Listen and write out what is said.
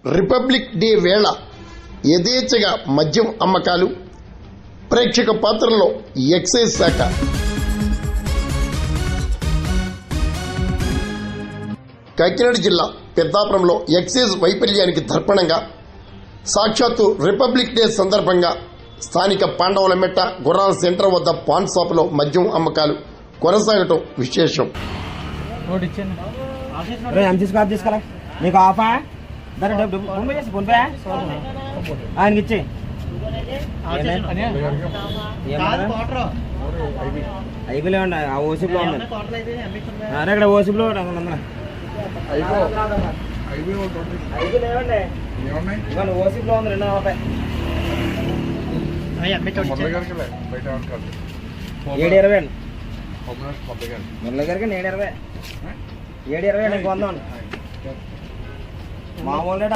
Republic day వేళ యథేచ్ఛగా మద్యం అమ్మకాలు, ప్రేక్షక పాత్రలో ఎక్సైజ్ శాఖ. కాకినాడ జిల్లా పెద్దాపురంలో ఎక్సైజ్ వైఫల్యానికి తర్పణంగా సాక్షాత్తు రిపబ్లిక్ డే సందర్భంగా స్థానిక పాండవులమెట్ట గుర్రాల సెంటర్ వద్ద పాన్ షాపులో మద్యం అమ్మకాలు కొనసాగటం విశేషం. నీకు ఆఫా ఆయనకి ఇచ్చే ఐపీలో ఉండి ఆ ఓసీలో ఉంది. అరే ఇక్కడ ఓసీలో ఓసీలో ఉంది 240 720 మురళి గారికి 720 720 నీకు 100 మామూలు